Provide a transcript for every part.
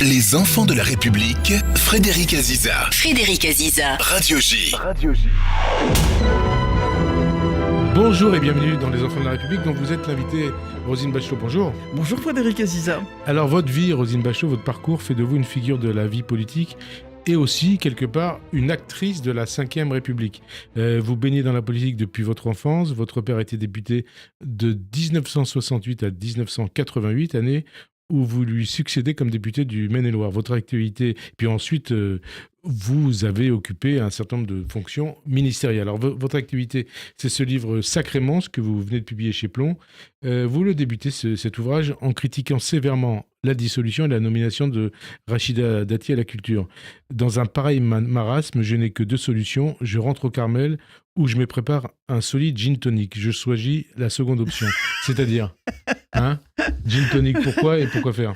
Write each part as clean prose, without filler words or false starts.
Les enfants de la République, Frédéric Aziza. Frédéric Aziza. Radio J. Bonjour et bienvenue dans Les Enfants de la République, dont vous êtes l'invité Roselyne Bachelot. Bonjour. Bonjour Frédéric Aziza. Alors votre vie, Roselyne Bachelot, votre parcours fait de vous une figure de la vie politique et aussi, quelque part, une actrice de la Ve République. Vous baignez dans la politique depuis votre enfance. Votre père était député de 1968 à 1988, année où vous lui succédez comme député du Maine-et-Loire. Votre activité, puis ensuite, vous avez occupé un certain nombre de fonctions ministérielles. Alors, votre activité, c'est ce livre Sacrément, ce que vous venez de publier chez Plomb. Vous le débutez, cet ouvrage, en critiquant sévèrement la dissolution et la nomination de Rachida Dati à la culture. Dans un pareil marasme, je n'ai que deux solutions. Je rentre au Carmel ou je me prépare un solide gin tonic. Je choisis la seconde option. C'est-à-dire, gin tonic, pourquoi et pourquoi faire ?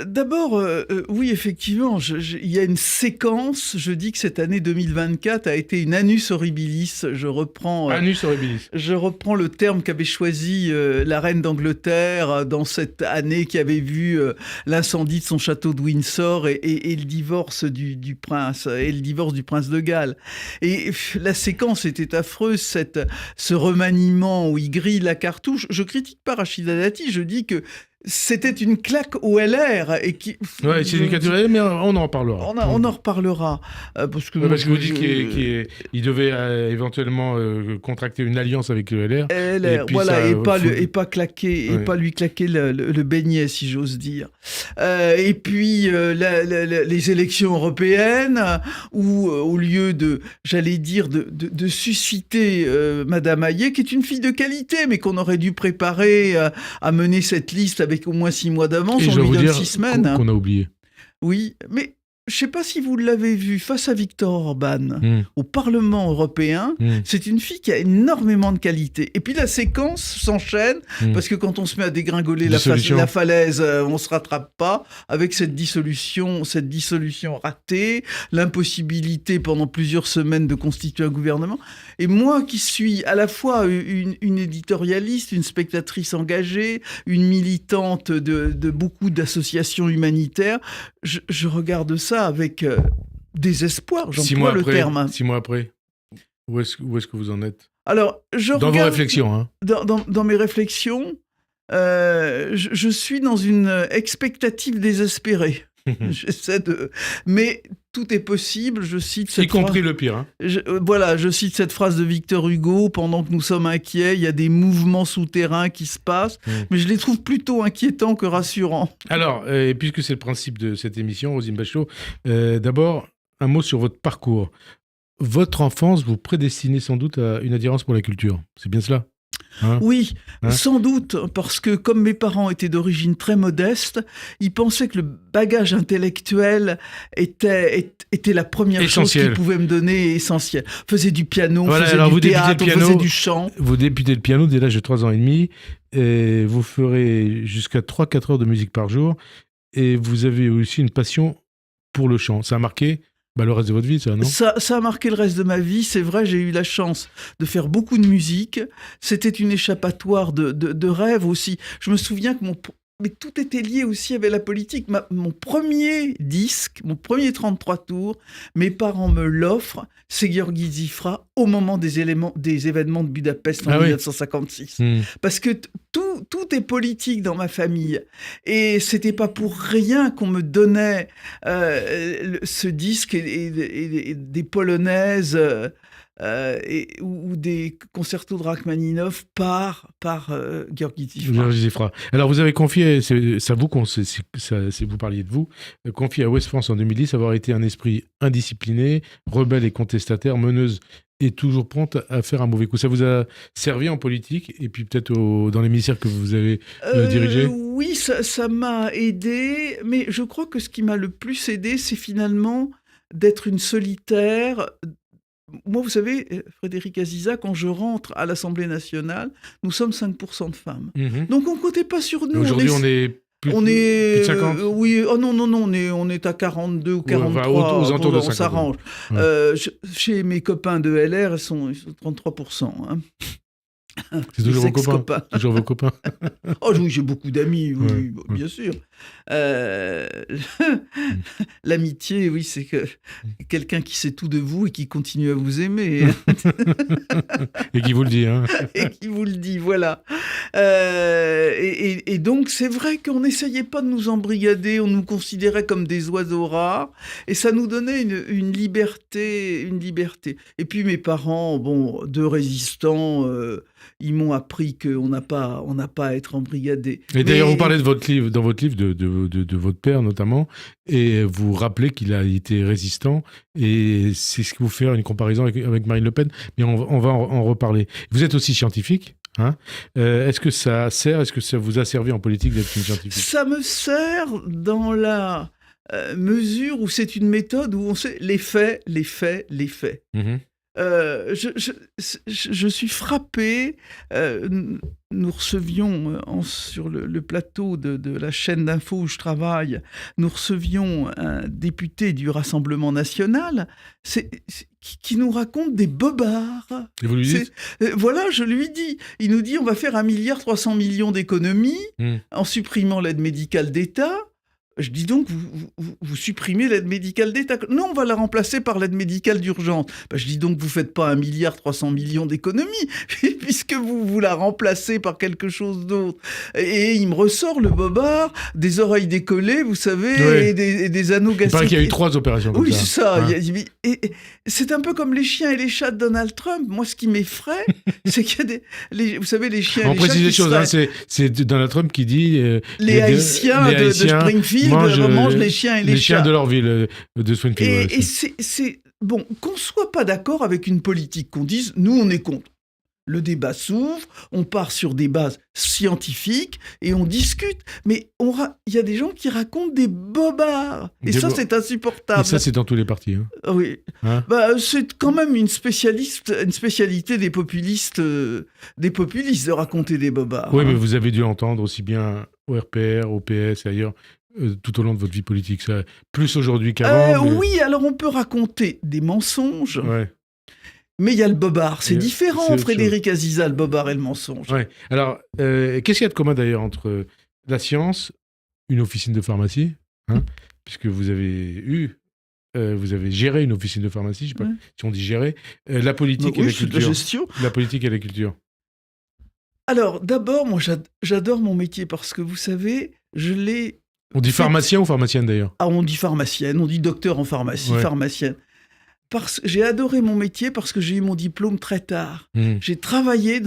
D'abord, oui, effectivement, il y a une séquence. Je dis que cette année 2024 a été une annus horribilis. Annus horribilis. Je reprends le terme qu'avait choisi la reine d'Angleterre dans cette année qui avait vu l'incendie de son château de Windsor et le divorce du prince et le divorce du prince de Galles. Et la séquence était affreuse, ce remaniement où il grille la cartouche. Je critique pas Rachida Dati, je dis que c'était une claque au LR et qui. Ouais, c'est une claque, mais on en reparlera. On en reparlera parce que vous dites qu'il devait éventuellement contracter une alliance avec le LR. LR, voilà, et pas claquer, et pas lui claquer le beignet, si j'ose dire. Et puis les élections européennes où au lieu de susciter Madame Hayet, qui est une fille de qualité, mais qu'on aurait dû préparer à mener cette liste avec au moins 6 mois d'avance, on lui donne 6 semaines. Qu'on a oublié. Oui, mais je ne sais pas si vous l'avez vu face à Viktor Orban au Parlement européen. C'est une fille qui a énormément de qualité. Et puis la séquence s'enchaîne parce que quand on se met à dégringoler la falaise, on ne se rattrape pas avec cette dissolution ratée, l'impossibilité pendant plusieurs semaines de constituer un gouvernement. Et moi qui suis à la fois une éditorialiste, une spectatrice engagée, une militante de beaucoup d'associations humanitaires, je regarde ça avec désespoir, j'emploie le terme. 6 mois après, où est-ce que vous en êtes ? Alors, dans vos réflexions, dans mes réflexions, je suis dans une expectative désespérée. Mais tout est possible, je cite cette phrase... Y compris le pire. Je cite cette phrase de Victor Hugo, pendant que nous sommes inquiets, il y a des mouvements souterrains qui se passent, mais je les trouve plutôt inquiétants que rassurants. Alors, puisque c'est le principe de cette émission, Roselyne Bachelot, d'abord, un mot sur votre parcours. Votre enfance vous prédestinait sans doute à une attirance pour la culture, c'est bien cela ? Oui, sans doute, parce que comme mes parents étaient d'origine très modeste, ils pensaient que le bagage intellectuel était la première chose qu'ils pouvaient me donner, essentielle. On faisait du piano, on faisait du théâtre, on faisait du chant. Vous débutez le piano dès l'âge de 3 ans et demi, et vous ferez jusqu'à 3-4 heures de musique par jour, et vous avez aussi une passion pour le chant. Ça a marqué le reste de votre vie, ça, non ? Ça a marqué le reste de ma vie. C'est vrai, j'ai eu la chance de faire beaucoup de musique. C'était une échappatoire de rêve aussi. Je me souviens que mais tout était lié aussi avec la politique. Mon premier disque, mon premier 33 tours, mes parents me l'offrent, c'est György Zifra au moment des événements de Budapest en 1956. Parce que tout est politique dans ma famille. Et c'était pas pour rien qu'on me donnait ce disque et des polonaises ou des concertos de Rachmaninov par György Zifra. Alors vous avez confié, vous parliez de vous, confié à Ouest France en 2010 avoir été un esprit indiscipliné, rebelle et contestataire, meneuse et toujours prompte à faire un mauvais coup. Ça vous a servi en politique et puis peut-être dans les ministères que vous avez dirigés ? Oui, ça m'a aidé, mais je crois que ce qui m'a le plus aidé, c'est finalement d'être une solitaire. Moi, vous savez, Frédéric Aziza, quand je rentre à l'Assemblée nationale, nous sommes 5% de femmes. Donc, on ne comptait pas sur nous. Aujourd'hui, on est plus de 50 ? Oui, non, on est à 42 ou 43. Aux alentours de 50. On s'arrange. Chez mes copains de LR, ils sont 33%. C'est toujours vos copains. ex-copains. Toujours vos copains. Oh oui, j'ai beaucoup d'amis, oui, Ouais, oui, ouais. bien sûr. Euh, L'amitié, oui, c'est que quelqu'un qui sait tout de vous et qui continue à vous aimer Et qui vous le dit, hein. et qui vous le dit, voilà. Et donc, c'est vrai qu'on n'essayait pas de nous embrigader, on nous considérait comme des oiseaux rares, et ça nous donnait une liberté, une liberté. Et puis mes parents, bon, deux résistants, ils m'ont appris qu'on n'a pas à être embrigadé. Et d'ailleurs, Mais- vous parlez de votre livre, dans votre livre de votre père notamment, et vous rappelez qu'il a été résistant, et c'est ce qui vous fait une comparaison avec Marine Le Pen, mais on va en reparler. Vous êtes aussi scientifique, hein. Est-ce que ça sert, est-ce que ça vous a servi en politique d'être une scientifique? Ça me sert dans la mesure où c'est une méthode où on sait les faits. Mhm. Je suis frappé. Nous recevions sur le plateau de la chaîne d'info où je travaille, nous recevions un député du Rassemblement national qui nous raconte des bobards. Et vous lui dites? Voilà, je lui dis. Il nous dit on va faire 1,3 milliard d'économies en supprimant l'aide médicale d'État. Je dis donc, vous supprimez l'aide médicale d'État. Non, on va la remplacer par l'aide médicale d'urgence. Ben, je dis donc, vous ne faites pas 1,3 milliard d'économies, puisque vous la remplacez par quelque chose d'autre. Et il me ressort le bobard, des oreilles décollées, vous savez, Oui. et des anneaux Il paraît gastriques. qu'il y a eu 3 opérations comme Oui, ça. c'est ça. Hein. Et c'est un peu comme les chiens et les chats de Donald Trump. Moi, ce qui m'effraie, c'est qu'il y a vous savez, les chiens et On les chats précise les qui choses, seraient- hein, c'est Donald Trump qui dit... les Haïtiens de Springfield mangent les chiens et les chiens chats. de leur ville, de Springfield. ouais, Et c'est bon, qu'on soit pas d'accord avec une politique, qu'on dise, nous, on est contre. Le débat s'ouvre, on part sur des bases scientifiques et on discute. Mais il y a des gens qui racontent des bobards. Et ça, c'est Et insupportable. ça, c'est dans tous les partis. Hein. Oui. Hein. Bah, c'est quand même une spécialité des populistes de raconter des bobards. Oui, hein. mais vous avez dû entendre aussi bien au RPR, au PS et ailleurs, tout au long de votre vie politique. Ça, plus aujourd'hui qu'avant. mais- Oui, alors on peut raconter des mensonges, Ouais. mais il y a le bobard. C'est C'est différent, autre Frédéric Aziza, le bobard et le mensonge. Ouais. Alors, qu'est-ce qu'il y a de commun d'ailleurs entre la science, une officine de pharmacie, hein, puisque vous avez géré une officine de pharmacie, je sais pas Ouais. si on dit gérer, la politique et Oui, la c'est de la culture. gestion. La politique et la culture. Alors, d'abord, moi, j'adore mon métier parce que, vous savez, je l'ai... On dit pharmacien ou pharmacienne d'ailleurs? Ah, on dit pharmacienne, on dit docteur en pharmacie, Ouais. pharmacienne. J'ai adoré mon métier parce que j'ai eu mon diplôme très tard. Mmh. J'ai travaillé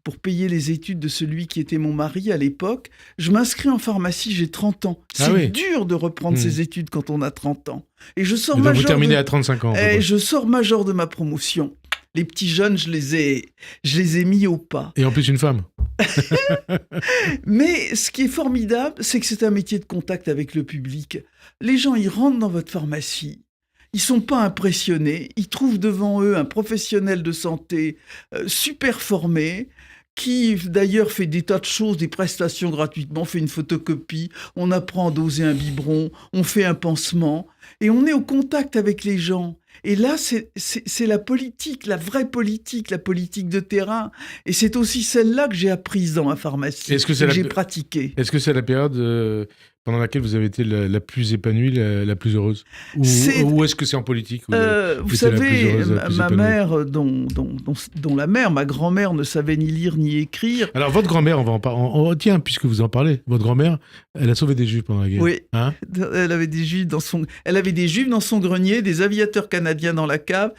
pour payer les études de celui qui était mon mari à l'époque. Je m'inscris en pharmacie, j'ai 30 ans. C'est oui. dur de reprendre ses études quand on a 30 ans. Et je sors Et donc vous major terminez à 35 ans. à peu Et près. je sors major de ma promotion. Les petits jeunes, je les ai mis au pas. Et en plus une femme. Mais ce qui est formidable, c'est que c'est un métier de contact avec le public. Les gens, ils rentrent dans votre pharmacie. Ils sont pas impressionnés. Ils trouvent devant eux un professionnel de santé super formé, qui d'ailleurs fait des tas de choses, des prestations gratuitement, fait une photocopie, on apprend à doser un biberon, on fait un pansement, et on est au contact avec les gens. Et là, c'est la politique, la vraie politique, la politique de terrain. Et c'est aussi celle-là que j'ai apprise dans ma pharmacie, Est-ce que c'est j'ai pratiquée. Est-ce que c'est la période pendant laquelle vous avez été la plus épanouie, la plus heureuse? Ou est-ce que c'est en politique Vous été la plus savez, heureuse, la plus ma épanouie? mère, dont la mère, ma grand-mère ne savait ni lire ni écrire. Alors, votre grand-mère, on va en parler. Tiens, puisque vous en parlez, votre grand-mère, elle a sauvé des Juifs pendant la guerre. Oui, Hein? elle avait des juifs dans son grenier, des aviateurs canadiens dans la cave,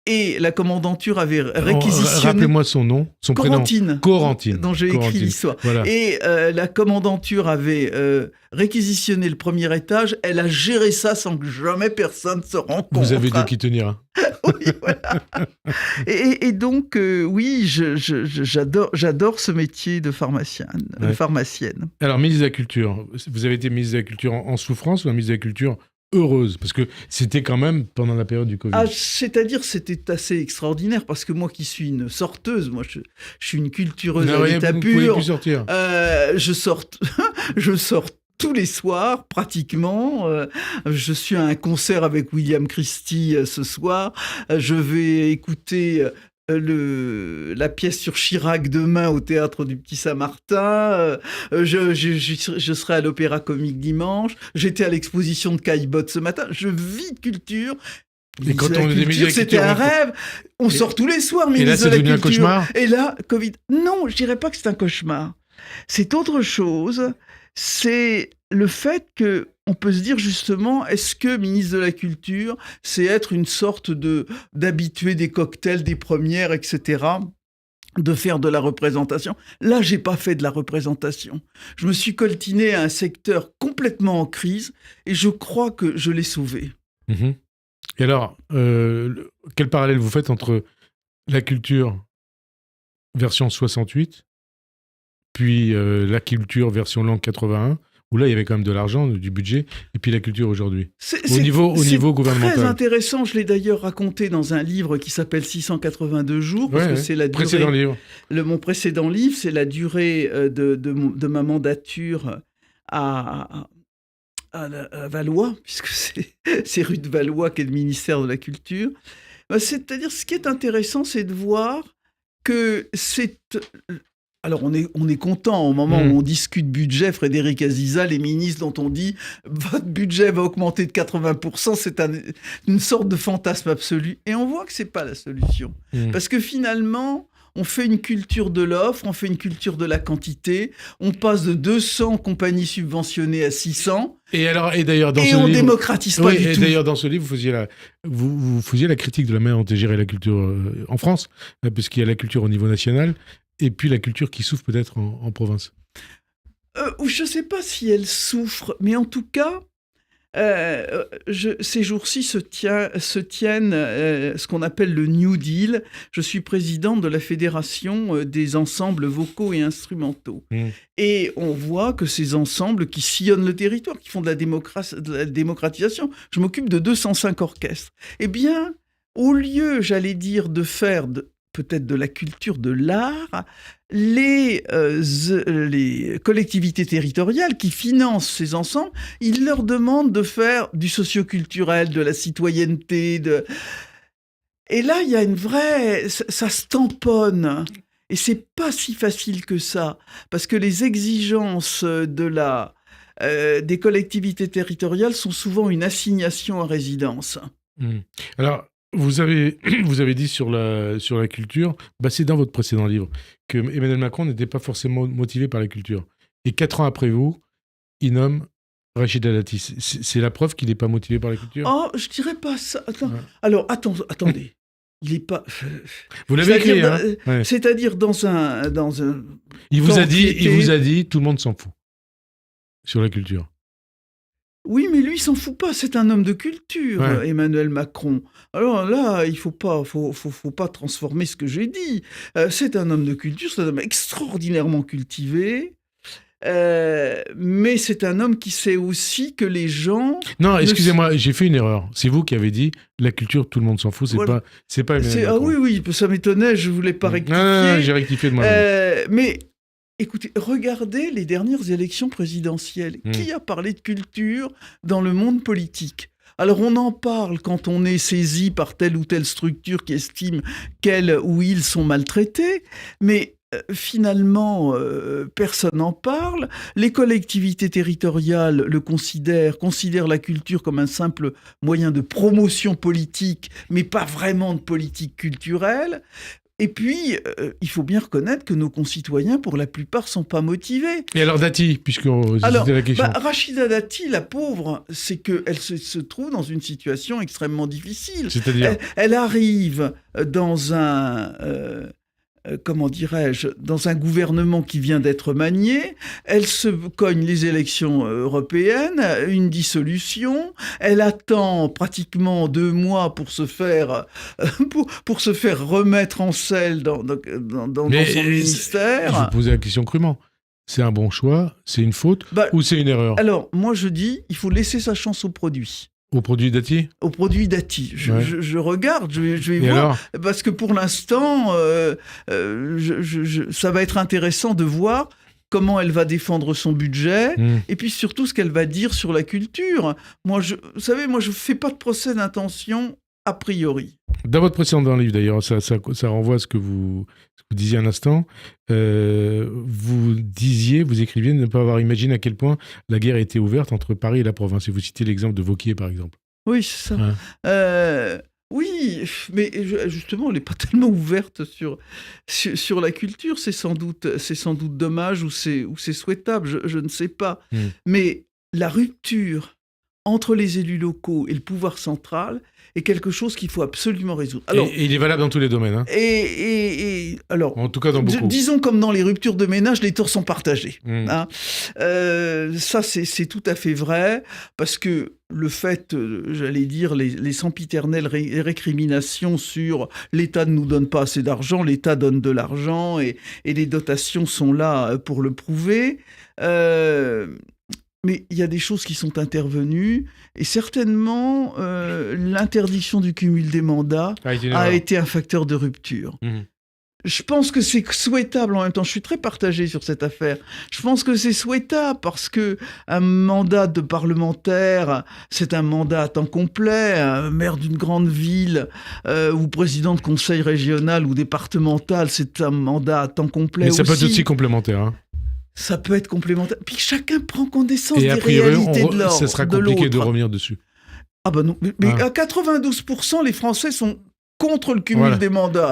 et la commandanture avait réquisitionné... Rappelez-moi son nom, son Corentine, prénom. Corentine. dont j'ai écrit Corentine. l'histoire. Voilà. Et la commandanture avait réquisitionné le premier étage. Elle a géré ça sans que jamais personne se rencontre. Vous avez de qui tenir. Hein. Oui, voilà. Et donc, oui, j'adore ce métier de pharmacienne. Ouais. Pharmacienne. Alors, ministre de la Culture, vous avez été ministre de la Culture en souffrance ou un ministre de la Culture heureuse? Parce que c'était quand même pendant la période du Covid. Ah, c'est-à-dire, c'était assez extraordinaire parce que moi qui suis une sorteuse, moi je suis une cultureuse à l'état vous ne pouvez pur. plus sortir. Je sors tous les soirs, pratiquement. Je suis à un concert avec William Christie ce soir. Je vais écouter la pièce sur Chirac demain au Théâtre du Petit Saint-Martin. Je serai à l'Opéra Comique dimanche. J'étais à l'exposition de Caillebotte ce matin. Je vis de culture. Et quand on est des ministres de la c'était culture, un rêve. On sort tous les soirs, et là, ministre de c'est la devenu un Culture. cauchemar. Et là, Covid. Non, je dirais pas que c'est un cauchemar. C'est autre chose. C'est le fait que on peut se dire justement, est-ce que ministre de la Culture, c'est être une sorte d'habitué des cocktails, des premières, etc., de faire de la représentation. Là, j'ai pas fait de la représentation. Je me suis coltiné à un secteur complètement en crise et je crois que je l'ai sauvé. Mhm. Et alors, quel parallèle vous faites entre la culture version 68, puis la culture version langue 81, où là, il y avait quand même de l'argent, du budget, et puis la culture aujourd'hui, au niveau gouvernemental. C'est très intéressant. Je l'ai d'ailleurs raconté dans un livre qui s'appelle 682 jours, parce que c'est la durée... Précédent livre. Mon précédent livre, c'est la durée de ma mandature à Valois, puisque c'est rue de Valois qu'est le ministère de la Culture. C'est-à-dire, ce qui est intéressant, c'est de voir que c'est... Alors, on est content au moment où on discute budget. Frédéric Aziza, les ministres dont on dit « votre budget va augmenter de 80%, c'est une sorte de fantasme absolu. » Et on voit que ce n'est pas la solution. Parce que finalement... On fait une culture de l'offre, on fait une culture de la quantité, on passe de 200 compagnies subventionnées à 600. Et d'ailleurs, dans ce livre, démocratise pas du tout. Et d'ailleurs, dans ce livre, vous faisiez la critique de la manière dont est gérée la culture en France, puisqu'il y a la culture au niveau national, et puis la culture qui souffre peut-être en province. Je ne sais pas si elle souffre, mais en tout cas, ces jours-ci se tiennent ce qu'on appelle le New Deal. Je suis présidente de la Fédération des ensembles vocaux et instrumentaux. Et on voit que ces ensembles qui sillonnent le territoire, qui font de la démocratisation, je m'occupe de 205 orchestres. Eh bien, au lieu, j'allais dire, de faire peut-être de la culture, de l'art, les collectivités territoriales qui financent ces ensembles, ils leur demandent de faire du socioculturel, de la citoyenneté. Et là, il y a une vraie... Ça se tamponne. Et c'est pas si facile que ça. Parce que les exigences des collectivités territoriales sont souvent une assignation à résidence. Alors... Vous avez dit sur la culture, c'est dans votre précédent livre, que Emmanuel Macron n'était pas forcément motivé par la culture. Et 4 ans après vous, il nomme Rachida Dati. C'est la preuve qu'il n'est pas motivé par la culture ? Oh, je dirais pas ça. Attends. Ouais. Alors, attendez. Il n'est pas... Vous l'avez écrit, hein ? C'est-à-dire dans un... Il vous a dit, tout le monde s'en fout sur la culture. Oui, mais lui, il s'en fout pas. C'est un homme de culture, Emmanuel Macron. Alors là, il faut pas transformer ce que j'ai dit. C'est un homme de culture, c'est un homme extraordinairement cultivé. Mais c'est un homme qui sait aussi que les gens... Non, excusez-moi, j'ai fait une erreur. C'est vous qui avez dit la culture, tout le monde s'en fout. C'est pas Emmanuel Macron. Ah oui, ça m'étonnait. Je voulais pas rectifier. Non, j'ai rectifié de moi-même. Mais écoutez, regardez les dernières élections présidentielles. Qui a parlé de culture dans le monde politique ? Alors, on en parle quand on est saisi par telle ou telle structure qui estime qu'elle ou ils sont maltraités, mais finalement, personne n'en parle. Les collectivités territoriales considèrent la culture comme un simple moyen de promotion politique, mais pas vraiment de politique culturelle. Et puis, il faut bien reconnaître que nos concitoyens, pour la plupart, ne sont pas motivés. Et alors Dati, puisque c'était la question. Rachida Dati, la pauvre, c'est qu'elle se trouve dans une situation extrêmement difficile. C'est-à-dire elle arrive dans un... dans un gouvernement qui vient d'être manié, elle se cogne les élections européennes, une dissolution, elle attend pratiquement 2 mois pour se faire remettre en selle dans son ministère. Je vous posais la question crûment. C'est un bon choix, c'est une faute ou c'est une erreur ? Alors, moi je dis, il faut laisser sa chance au produit. Au produit Dati ? Au produit Dati. Je regarde, je vais voir. Alors parce que pour l'instant, ça va être intéressant de voir comment elle va défendre son budget et puis surtout ce qu'elle va dire sur la culture. Vous savez, moi, je ne fais pas de procès d'intention a priori. Dans votre précédent livre, d'ailleurs, ça renvoie à ce que vous disiez un instant. Vous écriviez ne pas avoir imaginé à quel point la guerre était ouverte entre Paris et la province. Et vous citez l'exemple de Vauquier, par exemple. Oui, c'est ça. Ouais. Oui, mais justement, elle n'est pas tellement ouverte sur la culture. C'est sans doute dommage ou c'est souhaitable, je ne sais pas. Mais la rupture entre les élus locaux et le pouvoir central est quelque chose qu'il faut absolument résoudre. Alors, et il est valable dans tous les domaines. Hein. Alors, en tout cas, dans beaucoup. Disons comme dans les ruptures de ménage, les torts sont partagés. Hein. Ça, c'est tout à fait vrai, parce que le fait, j'allais dire, les sempiternelles récriminations sur l'État ne nous donne pas assez d'argent, l'État donne de l'argent et les dotations sont là pour le prouver. Mais il y a des choses qui sont intervenues et certainement l'interdiction du cumul des mandats a été un facteur de rupture. Je pense que c'est souhaitable en même temps. Je suis très partagé sur cette affaire. Je pense que c'est souhaitable parce que un mandat de parlementaire, c'est un mandat à temps complet. Un maire d'une grande ville ou président de conseil régional ou départemental, c'est un mandat à temps complet. Mais ça peut être aussi complémentaire. Hein. Ça peut être complémentaire. Puis chacun prend connaissance des réalités de l'autre. Ça sera compliqué de revenir dessus. Ah ben non. Mais à 92%, les Français sont contre le cumul des mandats.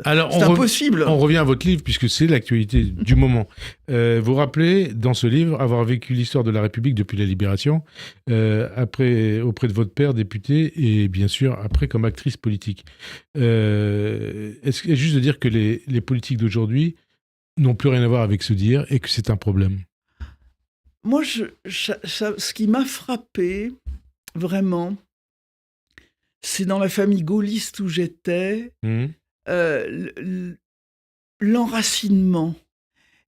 Alors c'est impossible. On revient à votre livre, puisque c'est l'actualité du moment. Vous rappelez, dans ce livre, avoir vécu l'histoire de la République depuis la Libération, après auprès de votre père, député, et bien sûr, après comme actrice politique. Est-ce que juste de dire que les politiques d'aujourd'hui n'ont plus rien à voir avec se dire et que c'est un problème? Moi, ce qui m'a frappé, vraiment, c'est dans la famille gaulliste où j'étais, l'enracinement.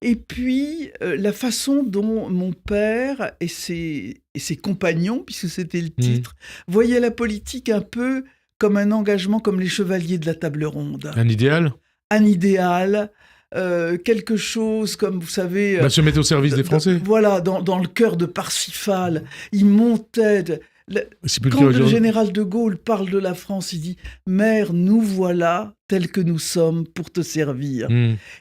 Et puis, la façon dont mon père et ses compagnons, puisque c'était le titre, voyaient la politique un peu comme un engagement, comme les chevaliers de la table ronde. Un idéal ? Un idéal. Quelque chose comme, vous savez... se mettre au service des Français. Voilà, dans le cœur de Parsifal, il montait... Quand le général de Gaulle parle de la France, il dit « Mère, nous voilà tels que nous sommes pour te servir ».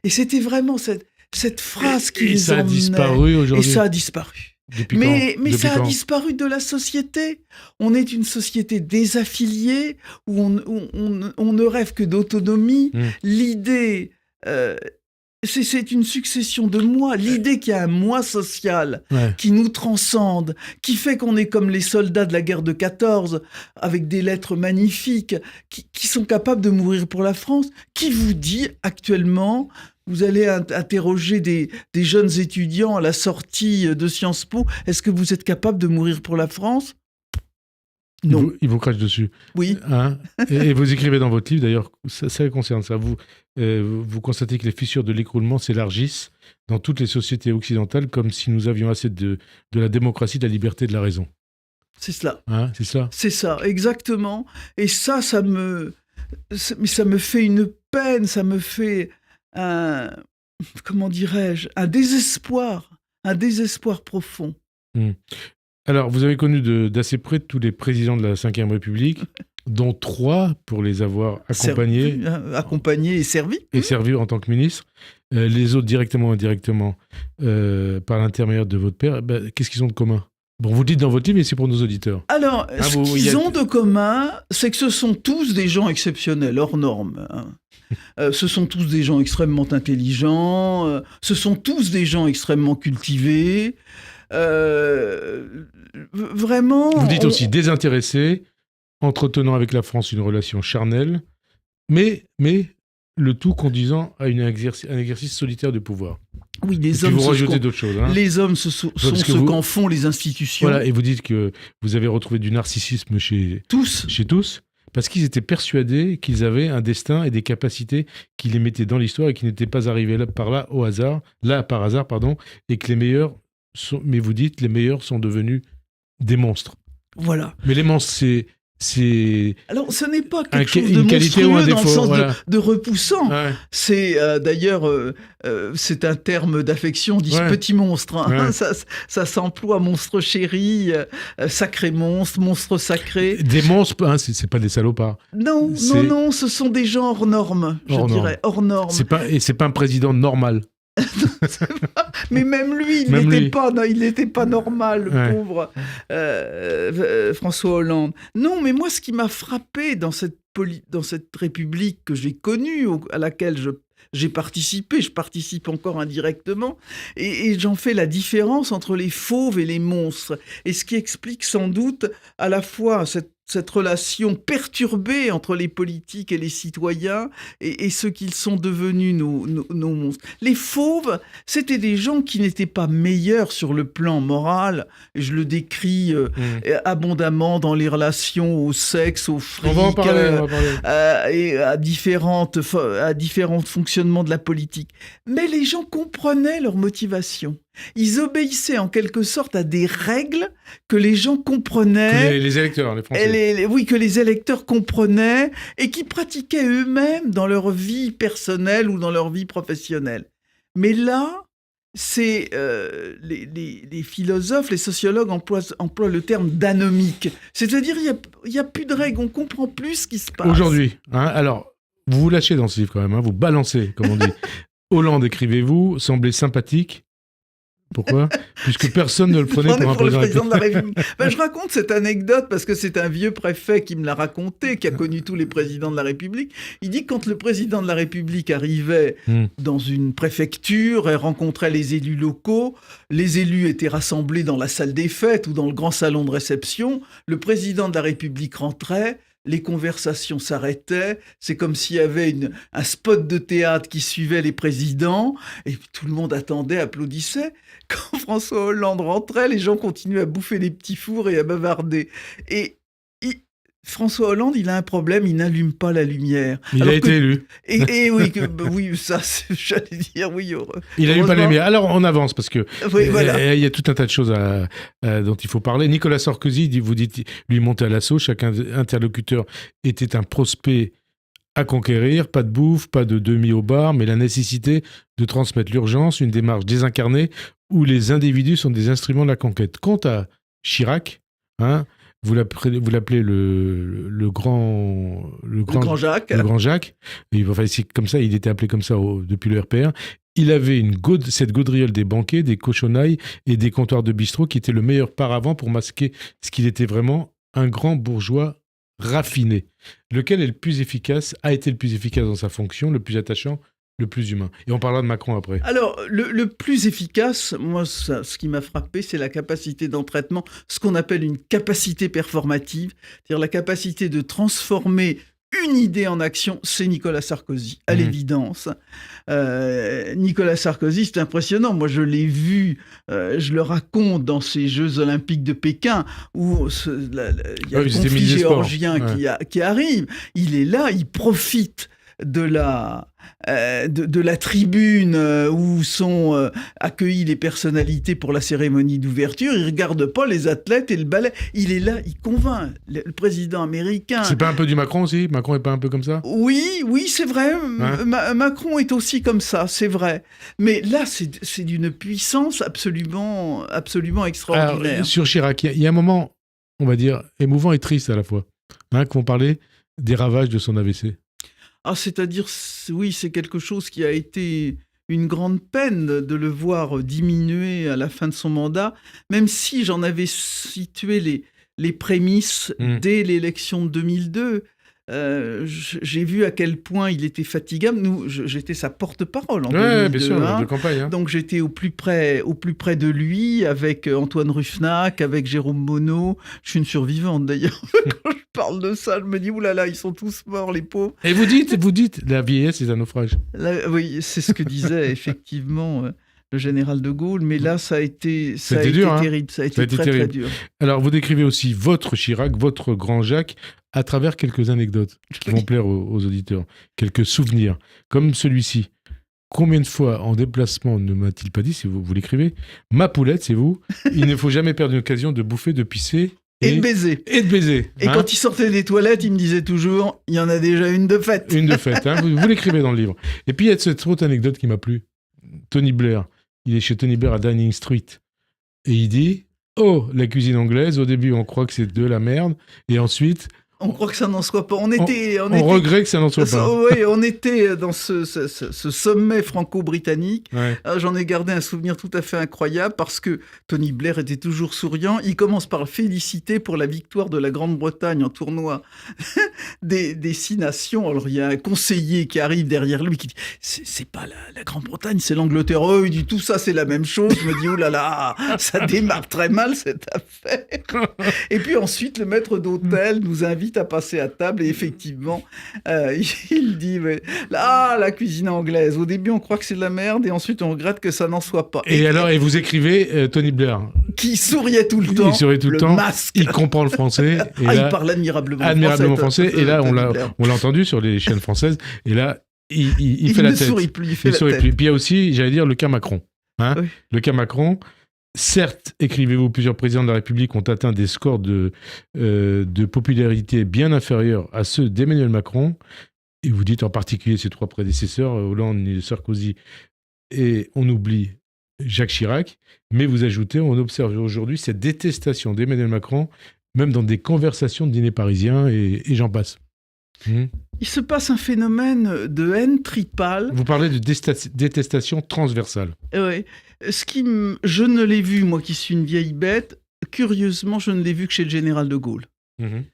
Et c'était vraiment cette phrase qui les emmenait. Et ça a disparu aujourd'hui. Et ça a disparu. Mais ça a disparu de la société. On est une société désaffiliée où on ne rêve que d'autonomie. L'idée... c'est une succession de moi. L'idée qu'il y a un moi social qui nous transcende, qui fait qu'on est comme les soldats de la guerre de 14, avec des lettres magnifiques, qui sont capables de mourir pour la France. Qui vous dit actuellement, vous allez interroger des jeunes étudiants à la sortie de Sciences Po, est-ce que vous êtes capable de mourir pour la France ? Non. Il vous crache dessus. Oui. Hein, et vous écrivez dans votre livre, d'ailleurs, ça concerne ça. Vous constatez que les fissures de l'écroulement s'élargissent dans toutes les sociétés occidentales, comme si nous avions assez de la démocratie, de la liberté, de la raison. C'est cela. Hein, c'est ça. C'est ça, exactement. Et ça me fait une peine, ça me fait comment dirais-je, un désespoir profond. Alors, vous avez connu d'assez près tous les présidents de la Ve République, dont 3 pour les avoir accompagnés. Accompagnés et servis. Et servis en tant que ministre. Les autres, directement ou indirectement, par l'intermédiaire de votre père. Qu'est-ce qu'ils ont de commun ? Bon, vous le dites dans votre livre, mais c'est pour nos auditeurs. Alors, ce qu'ils ont de commun, c'est que ce sont tous des gens exceptionnels, hors normes. Ce sont tous des gens extrêmement intelligents. Ce sont tous des gens extrêmement cultivés. Vraiment... Vous dites aussi désintéressé, entretenant avec la France une relation charnelle, mais le tout conduisant à un exercice solitaire de pouvoir. Oui, les hommes... Vous rajoutez d'autres choses. Hein. Les hommes sont ce qu'en font les institutions. Voilà, et vous dites que vous avez retrouvé du narcissisme chez tous, parce qu'ils étaient persuadés qu'ils avaient un destin et des capacités qui les mettaient dans l'histoire et qui n'étaient pas arrivés là par hasard, et que les meilleurs... mais vous dites les meilleurs sont devenus des monstres. Voilà. Mais les monstres, c'est Alors, ce n'est pas quelque chose une de qualité ou un monstrueux dans le défaut, sens voilà. de repoussant. Ouais. C'est d'ailleurs, c'est un terme d'affection, dit Ouais. petit monstre. Hein. Ouais. Ça s'emploie, monstre chéri, sacré monstre, monstre sacré. Des monstres, hein, c'est pas des salopards. Non, C'est- non, ce sont des gens hors normes, je Hors dirais, hors normes. C'est pas un président normal. Mais même lui, il Même n'était lui. pas, non, il n'était pas normal, le Ouais. pauvre François Hollande. Non, mais moi, ce qui m'a frappé dans cette République que j'ai connue, à laquelle j'ai participé, je participe encore indirectement, et j'en fais la différence entre les fauves et les monstres. Et ce qui explique sans doute à la fois cette relation perturbée entre les politiques et les citoyens et ce qu'ils sont devenus nos monstres. Les fauves, c'était des gens qui n'étaient pas meilleurs sur le plan moral, et je le décris abondamment dans les relations au sexe, au fric, On va en parler. et à différents fonctionnements de la politique. Mais les gens comprenaient leur motivation. Ils obéissaient en quelque sorte à des règles que les gens comprenaient. Les électeurs, les Français. Oui, que les électeurs comprenaient et qui pratiquaient eux-mêmes dans leur vie personnelle ou dans leur vie professionnelle. Mais là, c'est les philosophes, les sociologues emploient le terme d'anomique. C'est-à-dire, il n'y a plus de règles, on comprend plus ce qui se passe. Aujourd'hui, hein, alors, vous vous lâchez dans ce livre quand même, hein, vous balancez, comme on dit. Hollande, écrivez-vous, semblait sympathique. Pourquoi ? Puisque personne ne le prenait pour un président de la République. Ben, je raconte cette anecdote parce que c'est un vieux préfet qui me l'a raconté, qui a connu tous les présidents de la République. Il dit que quand le président de la République arrivait dans une préfecture et rencontrait les élus locaux, les élus étaient rassemblés dans la salle des fêtes ou dans le grand salon de réception. Le président de la République rentrait. Les conversations s'arrêtaient, c'est comme s'il y avait un spot de théâtre qui suivait les présidents, et tout le monde attendait, applaudissait. Quand François Hollande rentrait, les gens continuaient à bouffer des petits fours et à bavarder. Et François Hollande, il a un problème, il n'allume pas la lumière. Il a été élu. Et oui, oui, ça, j'allais dire, oui. Il n'allume pas la lumière. Alors, on avance, parce que oui, voilà. Il y a tout un tas de choses dont il faut parler. Nicolas Sarkozy, vous dites, lui monter à l'assaut, chaque interlocuteur était un prospect à conquérir, pas de bouffe, pas de demi au bar, mais la nécessité de transmettre l'urgence, une démarche désincarnée où les individus sont des instruments de la conquête. Quant à Chirac, hein, vous l'appelez le grand Jacques. Le grand Jacques. Enfin, c'est comme ça, il était appelé comme ça depuis le RPR. Il avait cette gaudriole des banquets, des cochonnailles et des comptoirs de bistrot qui était le meilleur paravent pour masquer ce qu'il était vraiment, un grand bourgeois raffiné. Lequel est le plus efficace, a été le plus efficace dans sa fonction, le plus attachant, le plus humain. Et on parlera de Macron après. Alors, le plus efficace, moi, ce qui m'a frappé, c'est la capacité d'entraînement, ce qu'on appelle une capacité performative, c'est-à-dire la capacité de transformer une idée en action, c'est Nicolas Sarkozy, à l'évidence. Nicolas Sarkozy, c'est impressionnant. Moi, je l'ai vu, je le raconte dans ces Jeux Olympiques de Pékin, où il y a le conflit géorgien qui arrive. Il est là, il profite de la tribune où sont accueillis les personnalités pour la cérémonie d'ouverture. Il ne regarde pas les athlètes et le ballet. Il est là, il convainc le président américain. C'est pas un peu du Macron aussi ? Macron est pas un peu comme ça ? Oui, c'est vrai. Hein Macron est aussi comme ça, c'est vrai. Mais là, c'est d'une puissance absolument extraordinaire. Alors, sur Chirac, il y a un moment, on va dire, émouvant et triste à la fois, hein, qu'on parlait des ravages de son AVC. C'est-à-dire, oui, c'est quelque chose qui a été une grande peine de le voir diminuer à la fin de son mandat, même si j'en avais situé les prémices dès l'élection de 2002. J'ai vu à quel point il était fatigable. J'étais sa porte-parole en 2002. Bien sûr, de campagne. Hein. Donc j'étais au plus près de lui, avec Antoine Ruffnac, avec Jérôme Monod. Je suis une survivante d'ailleurs. Quand je parle de ça, je me dis, oulala, ils sont tous morts, les pauvres. Et vous dites, la vieillesse est un naufrage. Oui, c'est ce que disait effectivement le général de Gaulle, mais là, ça a été dur, terrible, ça a été très dur. Alors, vous décrivez aussi votre Chirac, votre grand Jacques, à travers quelques anecdotes qui vont plaire aux auditeurs, quelques souvenirs, comme celui-ci. Combien de fois en déplacement ne m'a-t-il pas dit, si vous l'écrivez, ma poulette, c'est vous, il ne faut jamais perdre une occasion de bouffer, de pisser Et de baiser. Et de baiser. Et quand il sortait des toilettes, il me disait toujours, il y en a déjà une de faite. Une de faite, hein, vous l'écrivez dans le livre. Et puis il y a cette autre anecdote qui m'a plu. Tony Blair, il est chez Tony Blair à Downing Street. Et il dit, oh, la cuisine anglaise, au début on croit que c'est de la merde, et ensuite... On croit que ça n'en soit pas. On regrette que ça n'en soit pas. Oui, on était dans ce sommet franco-britannique. Ouais. J'en ai gardé un souvenir tout à fait incroyable parce que Tony Blair était toujours souriant. Il commence par le féliciter pour la victoire de la Grande-Bretagne en tournoi des 6 nations. Alors, il y a un conseiller qui arrive derrière lui qui dit « C'est pas la Grande-Bretagne, c'est l'Angleterre. » Oh, il dit « Tout ça, c'est la même chose. » Je me dis « Oh là là, ça démarre très mal cette affaire. » Et puis ensuite, le maître d'hôtel nous invite à passer à table et effectivement, il dit là, la cuisine anglaise, au début on croit que c'est de la merde et ensuite on regrette que ça n'en soit pas. Et alors, et vous écrivez Tony Blair qui souriait tout le temps, masque. Il comprend le français. Et là, il parle admirablement français. Et là, on l'a entendu sur les chaînes françaises. Et là, il fait la tête. Il sourit plus. Puis il y a aussi, j'allais dire, le cas Macron. Hein, oui. Le cas Macron. Certes, écrivez-vous, plusieurs présidents de la République ont atteint des scores de popularité bien inférieurs à ceux d'Emmanuel Macron. Et vous dites en particulier ses 3 prédécesseurs, Hollande, Sarkozy, et on oublie Jacques Chirac. Mais vous ajoutez, on observe aujourd'hui cette détestation d'Emmanuel Macron, même dans des conversations de dîner parisiens, et j'en passe. Il se passe un phénomène de haine tripale. Vous parlez de détestation transversale. Oui. Je ne l'ai vu, moi qui suis une vieille bête, curieusement, je ne l'ai vu que chez le général de Gaulle. Il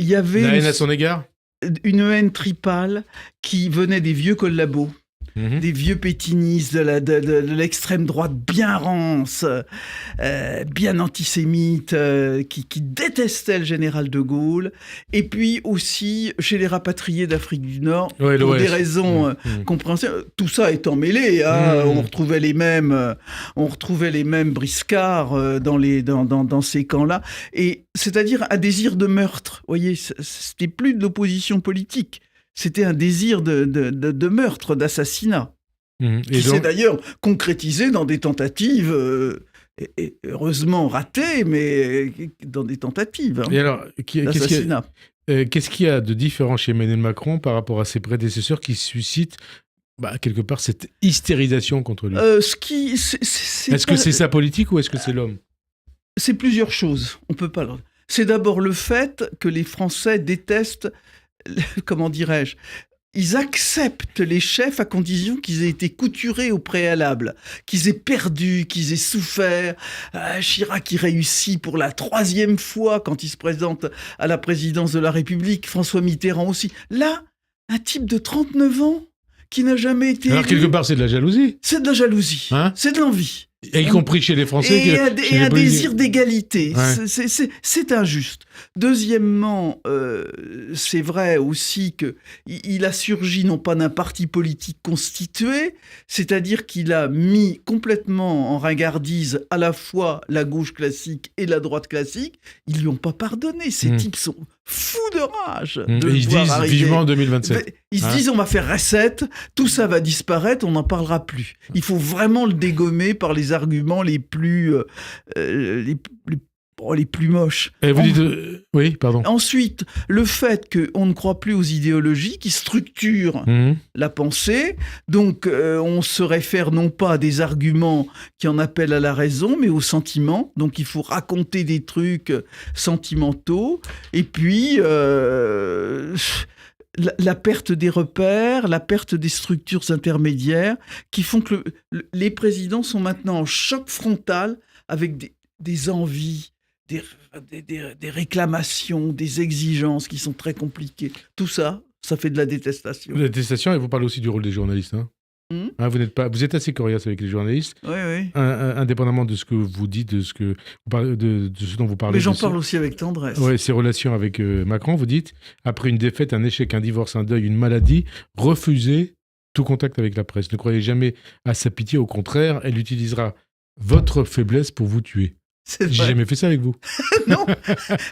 y avait la haine à son égard ? Une haine tripale qui venait des vieux collabos. Des vieux pétinistes de l'extrême droite bien rance, bien antisémite, qui détestaient le général de Gaulle, et puis aussi chez les rapatriés d'Afrique du Nord, pour des raisons compréhensibles. Tout ça étant mêlé, on retrouvait les mêmes briscards dans ces camps-là, et c'est-à-dire un désir de meurtre. Vous voyez, c'était plus de l'opposition politique. C'était un désir de meurtre, d'assassinat, qui s'est d'ailleurs concrétisé dans des tentatives, et heureusement ratées, mais dans des tentatives et alors, d'assassinat. Qu'est-ce qu'il y a de différent chez Emmanuel Macron par rapport à ses prédécesseurs qui suscitent quelque part cette hystérisation contre lui ? Est-ce que c'est sa politique ou est-ce que c'est l'homme ? C'est plusieurs choses, on peut pas. C'est d'abord le fait que les Français détestent, comment dirais-je, ils acceptent les chefs à condition qu'ils aient été couturés au préalable, qu'ils aient perdu, qu'ils aient souffert. Chirac qui réussit pour la 3e fois quand il se présente à la présidence de la République, François Mitterrand aussi. Là, un type de 39 ans qui n'a jamais été Alors, quelque part, c'est de la jalousie. C'est de la jalousie, c'est de l'envie. Et y compris chez les Français. Et un désir d'égalité. Ouais. C'est injuste. Deuxièmement, c'est vrai aussi qu'il a surgi non pas d'un parti politique constitué, c'est-à-dire qu'il a mis complètement en ringardise à la fois la gauche classique et la droite classique. Ils lui ont pas pardonné. Ces types sont fous de rage. Et ils se disent vivement en 2027. Ils se disent on va faire reset, tout ça va disparaître, on n'en parlera plus. Il faut vraiment le dégommer par les arguments les plus moches. Et vous dites... Oui, pardon. Ensuite, le fait qu'on ne croit plus aux idéologies qui structurent la pensée, donc on se réfère non pas à des arguments qui en appellent à la raison, mais aux sentiments. Donc il faut raconter des trucs sentimentaux. Et puis... la perte des repères, la perte des structures intermédiaires qui font que les présidents sont maintenant en choc frontal avec des envies, des réclamations, des exigences qui sont très compliquées. Tout ça, ça fait de la détestation. La détestation, et vous parlez aussi du rôle des journalistes. Vous êtes assez coriace avec les journalistes, indépendamment de ce que vous dites, de ce dont vous parlez. Mais j'en parle aussi avec tendresse. Oui, ces relations avec Macron, vous dites, après une défaite, un échec, un divorce, un deuil, une maladie, refusez tout contact avec la presse. Ne croyez jamais à sa pitié, au contraire, elle utilisera votre faiblesse pour vous tuer. J'ai jamais fait ça avec vous. Non,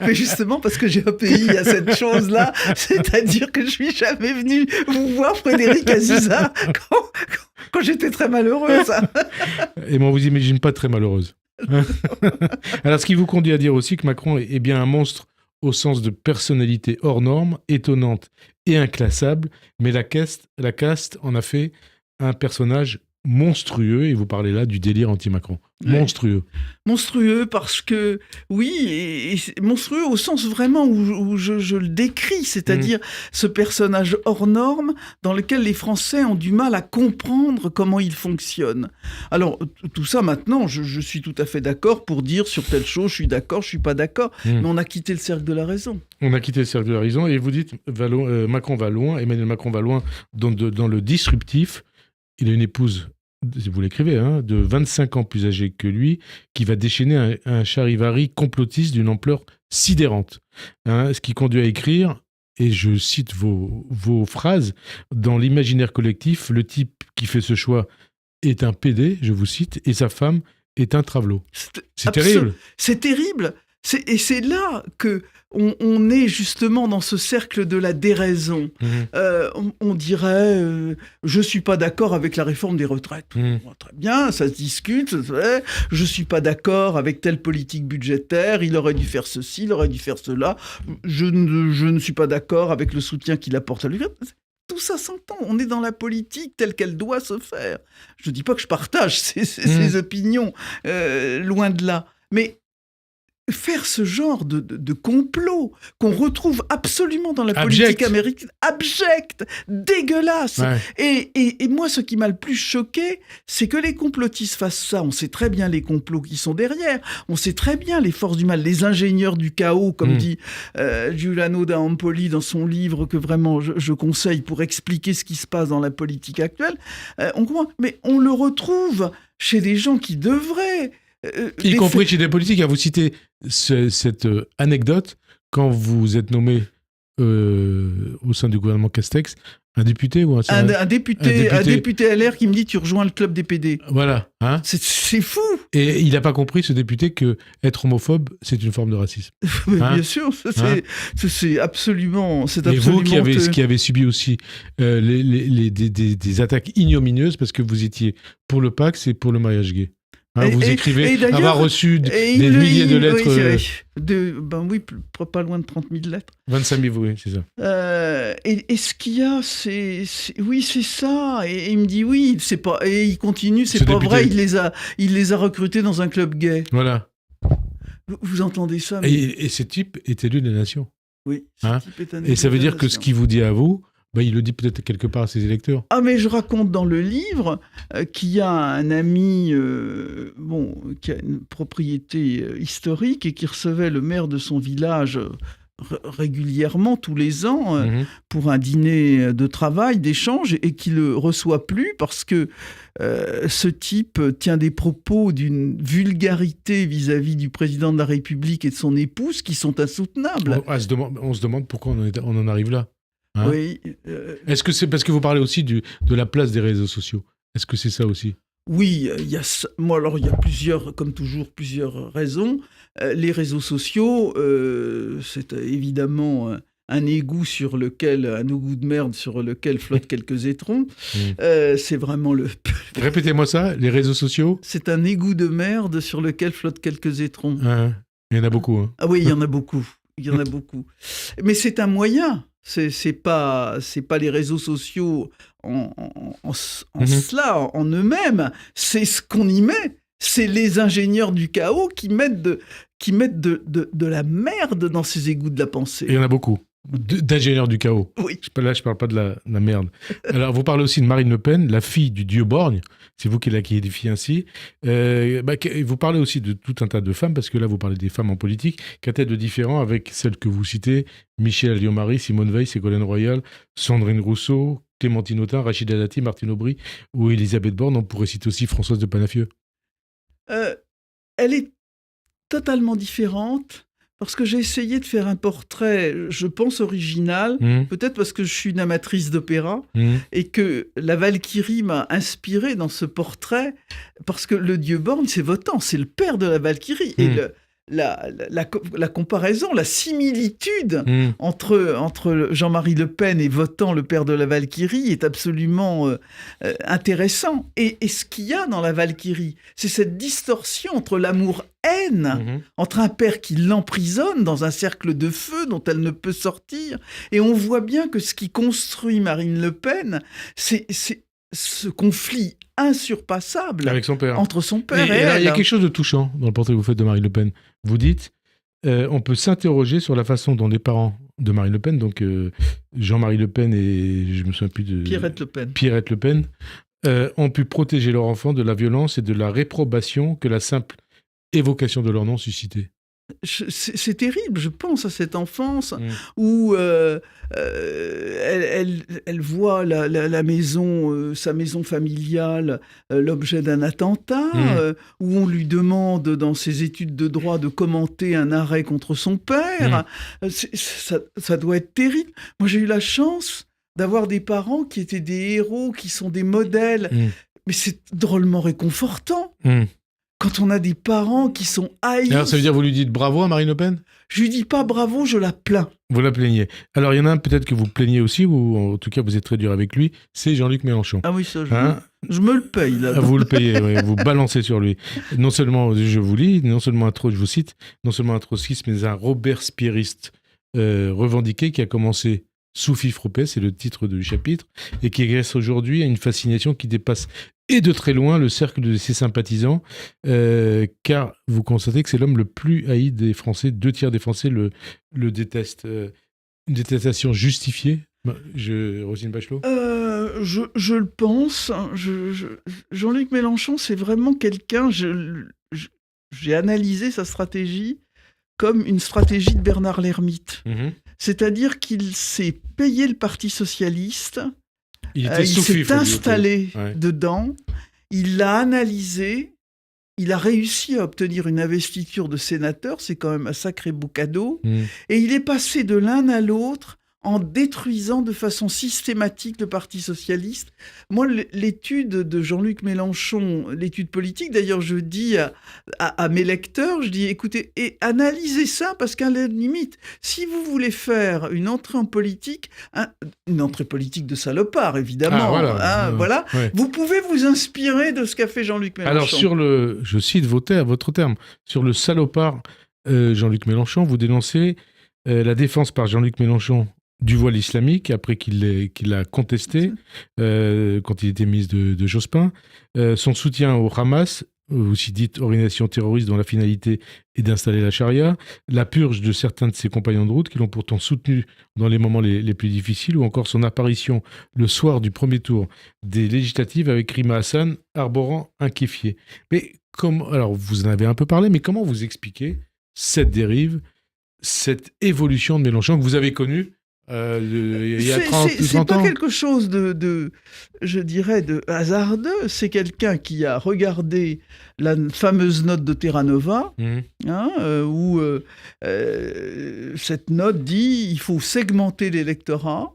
mais justement parce que j'ai obéi à cette chose-là, c'est-à-dire que je suis jamais venu vous voir, Frédéric Aziza, quand j'étais très malheureuse. Et moi, on vous imagine pas très malheureuse. Alors, ce qui vous conduit à dire aussi que Macron est bien un monstre au sens de personnalité hors norme, étonnante et inclassable, mais la caste en a fait un personnage monstrueux, et vous parlez là du délire anti-Macron. Ouais. Monstrueux. Monstrueux parce que, oui, et monstrueux au sens vraiment où je le décris, c'est-à-dire ce personnage hors norme dans lequel les Français ont du mal à comprendre comment il fonctionne. Alors, tout ça maintenant, je suis tout à fait d'accord pour dire sur telle chose, je suis d'accord, je suis pas d'accord, mais on a quitté le cercle de la raison. On a quitté le cercle de la raison, et vous dites Macron va loin, Emmanuel Macron va loin dans le disruptif. Il a une épouse, vous l'écrivez, de 25 ans plus âgée que lui, qui va déchaîner un charivari complotiste d'une ampleur sidérante. Ce qui conduit à écrire, et je cite vos phrases, dans l'imaginaire collectif, le type qui fait ce choix est un PD, je vous cite, et sa femme est un travelot. C'est terrible. C'est terrible. Et c'est là que on est justement dans ce cercle de la déraison. On dirait, je suis pas d'accord avec la réforme des retraites. Bon, très bien, ça se discute. Je suis pas d'accord avec telle politique budgétaire. Il aurait dû faire ceci, il aurait dû faire cela. Je ne suis pas d'accord avec le soutien qu'il apporte à lui. Tout ça s'entend. On est dans la politique telle qu'elle doit se faire. Je dis pas que je partage ces opinions, loin de là. Mais faire ce genre de complot qu'on retrouve absolument dans la politique américaine, abject, dégueulasse. Ouais. Et moi, ce qui m'a le plus choqué, c'est que les complotistes fassent ça. On sait très bien les complots qui sont derrière. On sait très bien les forces du mal, les ingénieurs du chaos, comme dit Giuliano da Empoli dans son livre que vraiment je conseille pour expliquer ce qui se passe dans la politique actuelle. On comprend, mais on le retrouve chez des gens qui devraient... y compris chez des politiques. Vous citez cette anecdote quand vous êtes nommé au sein du gouvernement Castex, un député ou un député LR qui me dit tu rejoins le club des PD. Voilà. C'est fou. Et il n'a pas compris, ce député, que être homophobe, c'est une forme de racisme. Bien sûr, c'est absolument... Et vous qui avez subi aussi des attaques ignominieuses parce que vous étiez pour le Pacs et pour le mariage gay. Vous écrivez avoir reçu des milliers de lettres. Oui, pas loin de 30 000 lettres. 25 000, oui, c'est ça. Et ce qu'il y a, oui, c'est ça. Et il me dit oui, c'est pas. Et il continue, c'est pas vrai. Il les a recrutés dans un club gay. Voilà. Vous entendez ça et ce type est élu des nations. Oui. Type est et ça veut dire que ce qu'il vous dit à vous. Il le dit peut-être quelque part à ses électeurs. Ah, mais je raconte dans le livre qu'il y a un ami qui a une propriété historique et qui recevait le maire de son village régulièrement, tous les ans, pour un dîner de travail, d'échange, et qui le reçoit plus parce que ce type tient des propos d'une vulgarité vis-à-vis du président de la République et de son épouse qui sont insoutenables. On se demande pourquoi on en arrive là. Oui. Est-ce que c'est parce que vous parlez aussi de la place des réseaux sociaux ? Est-ce que c'est ça aussi ? Oui, il y a plusieurs, comme toujours, plusieurs raisons. Les réseaux sociaux, c'est évidemment un égout un égout de merde sur lequel flottent quelques étrons. C'est vraiment le... Répétez-moi ça, les réseaux sociaux ? C'est un égout de merde sur lequel flottent quelques étrons. Il y en a beaucoup. Ah oui, il y en a beaucoup. Il y en a beaucoup. Mais c'est un moyen. C'est pas les réseaux sociaux en cela, en eux-mêmes. C'est ce qu'on y met. C'est les ingénieurs du chaos qui mettent de la merde dans ces égouts de la pensée. Et il y en a beaucoup. D'ingénieurs du chaos. Oui. Là, je ne parle pas de la merde. Alors, vous parlez aussi de Marine Le Pen, la fille du dieu borgne. C'est vous qui édifiez ainsi. Vous parlez aussi de tout un tas de femmes, parce que là, vous parlez des femmes en politique. Qu'a-t-elle de différent avec celles que vous citez, Michèle Alliot-Marie, Simone Veil, Ségolène Royal, Sandrine Rousseau, Clémentine Autain, Rachida Dati, Martine Aubry ou Elisabeth Borne? On pourrait citer aussi Françoise de Panafieux. Elle est totalement différente. Parce que j'ai essayé de faire un portrait, je pense, original, peut-être parce que je suis une amatrice d'opéra, et que la Valkyrie m'a inspiré dans ce portrait, parce que le dieu Borgne, c'est Wotan, c'est le père de la Valkyrie. Et la comparaison, la similitude entre Jean-Marie Le Pen et Votan, le père de la Valkyrie, est absolument intéressant. Et ce qu'il y a dans la Valkyrie, c'est cette distorsion entre l'amour-haine, entre un père qui l'emprisonne dans un cercle de feu dont elle ne peut sortir. Et on voit bien que ce qui construit Marine Le Pen, c'est ce conflit insurpassable avec son père. Entre son père et elle. Il y a elle. quelque chose de touchant dans le portrait que vous faites de Marine Le Pen. Vous dites, on peut s'interroger sur la façon dont les parents de Marine Le Pen, donc Jean-Marie Le Pen et je me souviens plus de Pierrette Le Pen, ont pu protéger leur enfant de la violence et de la réprobation que la simple évocation de leur nom suscitait. C'est terrible, je pense à cette enfance où elle voit la maison, sa maison familiale, l'objet d'un attentat, où on lui demande dans ses études de droit de commenter un arrêt contre son père. Ça doit être terrible. Moi, j'ai eu la chance d'avoir des parents qui étaient des héros, qui sont des modèles, mais c'est drôlement réconfortant. Quand on a des parents qui sont haïs... Alors ça veut dire que vous lui dites bravo à Marine Le Pen ? Je lui dis pas bravo, je la plains. Vous la plaignez. Alors il y en a un peut-être que vous plaignez aussi, ou en tout cas vous êtes très dur avec lui, c'est Jean-Luc Mélenchon. Ah oui, ça, je me le paye là. Vous le payez, oui, vous balancez sur lui. Non seulement, je vous lis, je vous cite, non seulement un trotskiste, mais un robespierriste revendiqué qui a commencé sous Fifropé, c'est le titre du chapitre, et qui exerce aujourd'hui à une fascination qui dépasse et de très loin le cercle de ses sympathisants, car vous constatez que c'est l'homme le plus haï des Français. 2/3 des Français le détestent. Une détestation justifiée, Roselyne Bachelot ? Je le pense. Jean-Luc Mélenchon, c'est vraiment quelqu'un... J'ai analysé sa stratégie comme une stratégie de Bernard Lhermitte. C'est-à-dire qu'il s'est payé le Parti socialiste... Il s'est installé dedans, il l'a analysé, il a réussi à obtenir une investiture de sénateur, c'est quand même un sacré beau cadeau, et il est passé de l'un à l'autre en détruisant de façon systématique le Parti socialiste. Moi, l'étude de Jean-Luc Mélenchon, l'étude politique, d'ailleurs, je dis à mes lecteurs, je dis, écoutez, analysez ça, parce qu'à la limite, si vous voulez faire une entrée en politique, une entrée politique de salopard, évidemment, voilà, vous pouvez vous inspirer de ce qu'a fait Jean-Luc Mélenchon. Alors, je cite votre terme, sur le salopard Jean-Luc Mélenchon, vous dénoncez la défense par Jean-Luc Mélenchon du voile islamique, après qu'il l'a contesté quand il était ministre de Jospin, son soutien au Hamas, aussi dite organisation terroriste dont la finalité est d'installer la charia, la purge de certains de ses compagnons de route qui l'ont pourtant soutenu dans les moments les plus difficiles, ou encore son apparition le soir du premier tour des législatives avec Rima Hassan arborant un kéfier. Mais alors vous en avez un peu parlé, mais comment vous expliquez cette dérive, cette évolution de Mélenchon que vous avez connue il y a 30 ans. C'est pas quelque chose je dirais, de hasardeux. C'est quelqu'un qui a regardé la fameuse note de Terra Nova, où cette note dit il faut segmenter l'électorat,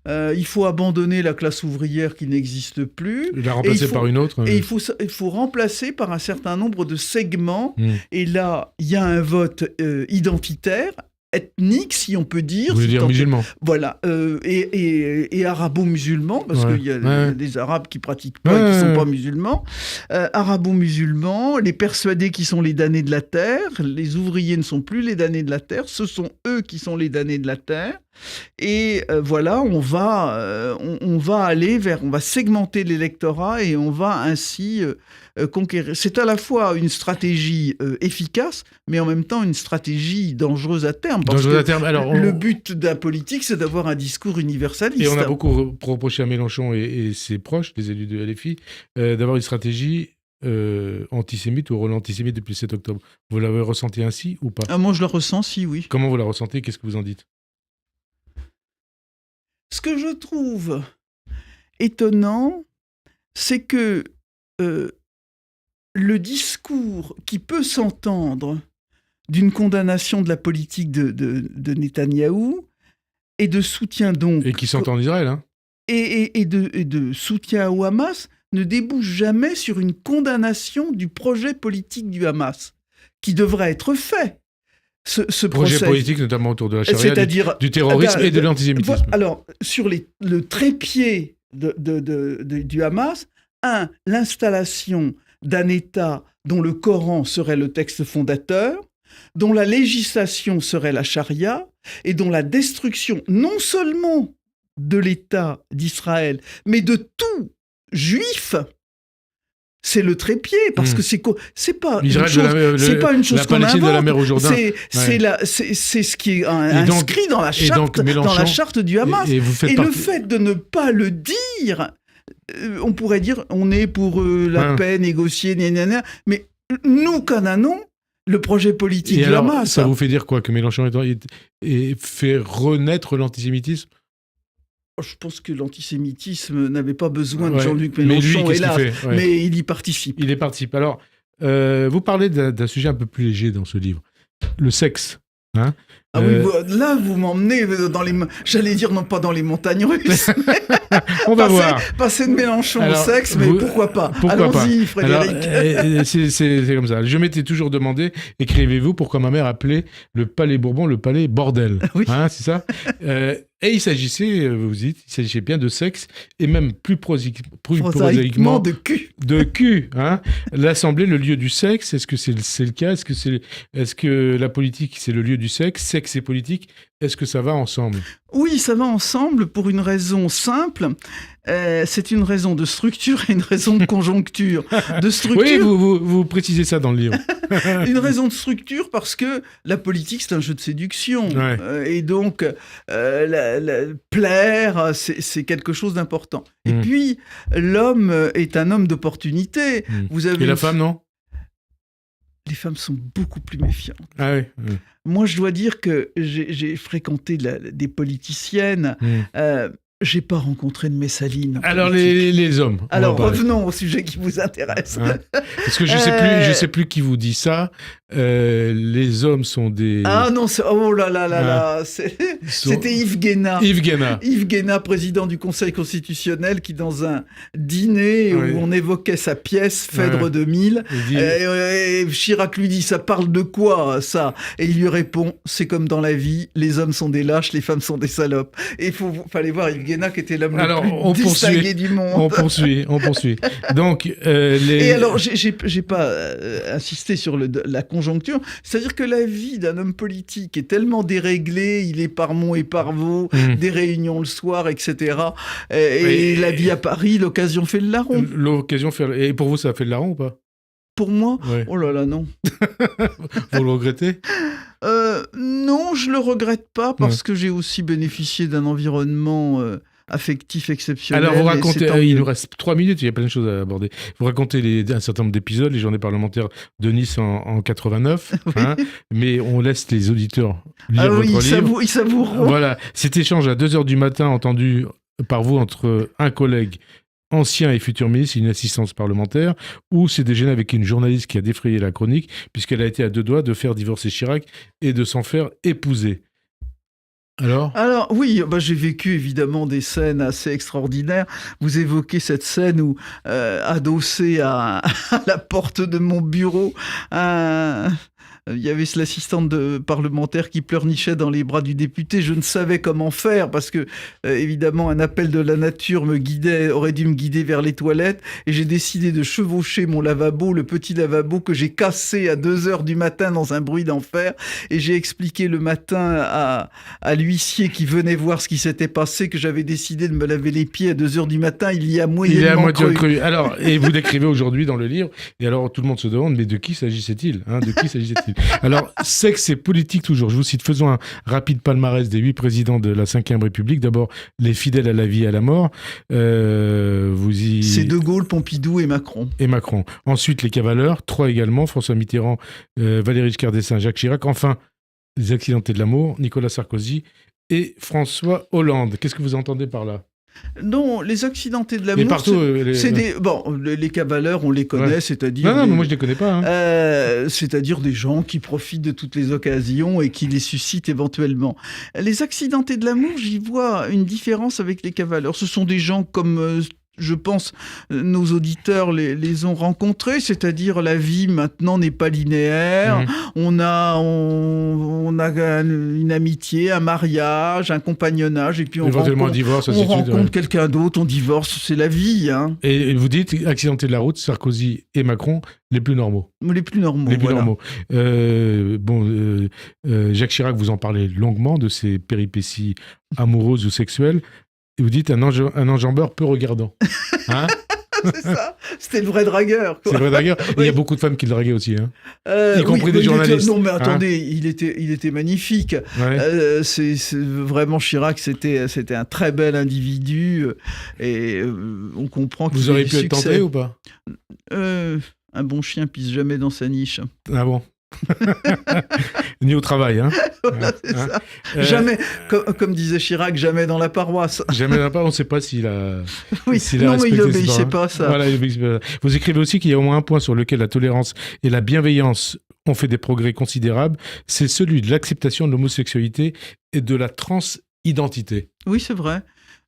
il faut abandonner la classe ouvrière qui n'existe plus. La remplacer par une autre. Et il faut remplacer par un certain nombre de segments. Et là, il y a un vote identitaire, ethnique, si on peut dire. Vous voulez dire musulman. Voilà. Et arabo-musulman, parce qu'il y a des Arabes qui pratiquent pas et qui ne sont pas musulmans. Arabo-musulmans, les persuadés qui sont les damnés de la terre. Les ouvriers ne sont plus les damnés de la terre. Ce sont eux qui sont les damnés de la terre. Et voilà, on va on va segmenter l'électorat et on va ainsi conquérir. C'est à la fois une stratégie efficace, mais en même temps une stratégie dangereuse à terme. Parce que le but d'un politique, c'est d'avoir un discours universaliste. Et on a beaucoup reproché à Mélenchon et ses proches, les élus de LFI, d'avoir une stratégie antisémite ou rôle antisémite depuis le 7 octobre. Vous l'avez ressenti ainsi ou pas ? Moi, je la ressens, si, oui. Comment vous la ressentez ? Qu'est-ce que vous en dites ? Ce que je trouve étonnant, c'est que le discours qui peut s'entendre d'une condamnation de la politique de Netanyahou et de soutien donc... Et qui s'entend en Israël, hein. Et de soutien au Hamas ne débouche jamais sur une condamnation du projet politique du Hamas. qui devra être fait. Ce projet procès. politique, notamment autour de la charia, C'est-à-dire du terrorisme et de l'antisémitisme. Alors, sur le trépied du Hamas, l'installation d'un État dont le Coran serait le texte fondateur, dont la législation serait la charia, et dont la destruction non seulement de l'État d'Israël, mais de tout juif, c'est le trépied, parce que c'est pas une chose qu'on invente. De la mer au Jourdain. C'est ce qui est inscrit dans la charte du Hamas. Et le fait de ne pas le dire, on pourrait dire, on est pour la paix, négocier, mais nous condamnons le projet politique du Hamas. Ça vous fait dire quoi, que Mélenchon fait renaître l'antisémitisme ? Je pense que l'antisémitisme n'avait pas besoin de Jean-Luc Mélenchon, hélas, mais il y participe. Il y participe. Alors, vous parlez d'un sujet un peu plus léger dans ce livre, le sexe. Hein, oui, là, vous m'emmenez dans les... J'allais dire, non pas dans les montagnes russes. On va voir. Passer de Mélenchon au sexe, mais pourquoi pas ? Allons-y, Frédéric. C'est comme ça. Je m'étais toujours demandé, écrivez-vous, pourquoi ma mère appelait le palais Bourbon le palais bordel. Oui. Hein, c'est ça. Et il s'agissait, vous dites, il s'agissait bien de sexe, et même plus prosaïquement de cul. De cul. Hein. L'Assemblée, le lieu du sexe, est-ce que c'est le cas ? Est-ce que la politique, c'est le lieu du sexe ? Sexe et politique, est-ce que ça va ensemble ? Oui, ça va ensemble pour une raison simple. C'est une raison de structure et une raison de conjoncture. De structure. Oui, vous précisez ça dans le livre. Une raison de structure parce que la politique, c'est un jeu de séduction. Et donc, plaire, c'est quelque chose d'important. Et puis, l'homme est un homme d'opportunité. Et la femme, non ? Les femmes sont beaucoup plus méfiantes. Ah oui. Moi, je dois dire que j'ai fréquenté des politiciennes. J'ai pas rencontré de Messaline. Alors les hommes. Alors revenons au sujet qui vous intéresse. Parce que je sais plus qui vous dit ça. Les hommes sont des... Ah non, oh là là là là, c'était Yves Guéna. Yves Guéna, président du Conseil constitutionnel, qui dans un dîner où on évoquait sa pièce Phèdre 2000, et Chirac lui dit, ça parle de quoi ça ? Et il lui répond, c'est comme dans la vie, les hommes sont des lâches, les femmes sont des salopes. Et fallait voir Yves Guéna qui était l'homme le plus distingué du monde. On poursuit. Donc, Et alors, j'ai pas insisté sur la conjoncture, c'est-à-dire que la vie d'un homme politique est tellement déréglée, il est par Mont et par Vaux, des réunions le soir, etc. Et la vie à Paris, l'occasion fait le larron. Et pour vous, ça a fait le larron ou pas ? Pour moi ? Oh là là, non. Vous le regrettez ? Non, je le regrette pas parce que j'ai aussi bénéficié d'un environnement affectif exceptionnel. Alors vous racontez, il nous reste 3 minutes, il y a plein de choses à aborder. Vous racontez un certain nombre d'épisodes, les journées parlementaires de Nice en 89, mais on laisse les auditeurs lire votre livre. Ils savoureront. Voilà, cet échange à 2h du matin entendu par vous entre un collègue ancien et futur ministre, une assistance parlementaire, ou c'est déjeuner avec une journaliste qui a défrayé la chronique, puisqu'elle a été à 2 doigts de faire divorcer Chirac et de s'en faire épouser. Alors oui, j'ai vécu évidemment des scènes assez extraordinaires. Vous évoquez cette scène où, adossé à la porte de mon bureau, il y avait l'assistante parlementaire qui pleurnichait dans les bras du député. Je ne savais comment faire parce que, évidemment, un appel de la nature aurait dû me guider vers les toilettes. Et j'ai décidé de chevaucher mon lavabo, le petit lavabo que j'ai cassé à 2h du matin dans un bruit d'enfer. Et j'ai expliqué le matin à l'huissier qui venait voir ce qui s'était passé que j'avais décidé de me laver les pieds à 2h du matin. Il y a moyennement cru. Alors, et vous décrivez aujourd'hui dans le livre, et alors tout le monde se demande, mais de qui s'agissait-il ? Alors, sexe et politique toujours. Je vous cite, faisons un rapide palmarès des 8 présidents de la Ve République. D'abord, les fidèles à la vie et à la mort. C'est De Gaulle, Pompidou et Macron. Ensuite, les cavaleurs, 3 également. François Mitterrand, Valéry Giscard d'Estaing, Jacques Chirac. Enfin, les accidentés de l'amour, Nicolas Sarkozy et François Hollande. Qu'est-ce que vous entendez par là ? Non, les accidentés de l'amour, les cavaleurs, on les connaît, c'est-à-dire... Non, mais moi je les connais pas. C'est-à-dire des gens qui profitent de toutes les occasions et qui les suscitent éventuellement. Les accidentés de l'amour, j'y vois une différence avec les cavaleurs. Ce sont des gens comme je pense, nos auditeurs les ont rencontrés, c'est-à-dire la vie maintenant n'est pas linéaire. On a une amitié, un mariage, un compagnonnage, et puis on éventuellement un divorce, on rencontre quelqu'un d'autre, on divorce, c'est la vie. Hein. Et vous dites, accidenté de la route, Sarkozy et Macron, les plus normaux. Les plus normaux, Jacques Chirac, vous en parlez longuement de ses péripéties amoureuses ou sexuelles. Et vous dites un enjambeur peu regardant. Hein? C'est ça, c'était le vrai dragueur. Quoi. C'est le vrai dragueur. Oui. Il y a beaucoup de femmes qui le draguaient aussi. Hein. Y compris des journalistes. Non, mais attendez, il était magnifique. Ouais. C'est vraiment Chirac, c'était un très bel individu. Et on comprend qu'il vous auriez pu être tenté ou pas? Un bon chien pisse jamais dans sa niche. Ah bon? Ni au travail, hein. Voilà, c'est ça. Jamais, comme disait Chirac, jamais dans la paroisse. Jamais dans la paroisse, on ne sait pas s'il a. Oui, non, mais il n'obéissait pas à ça. Voilà, vous écrivez aussi qu'il y a au moins un point sur lequel la tolérance et la bienveillance ont fait des progrès considérables, c'est celui de l'acceptation de l'homosexualité et de la transidentité. Oui, c'est vrai.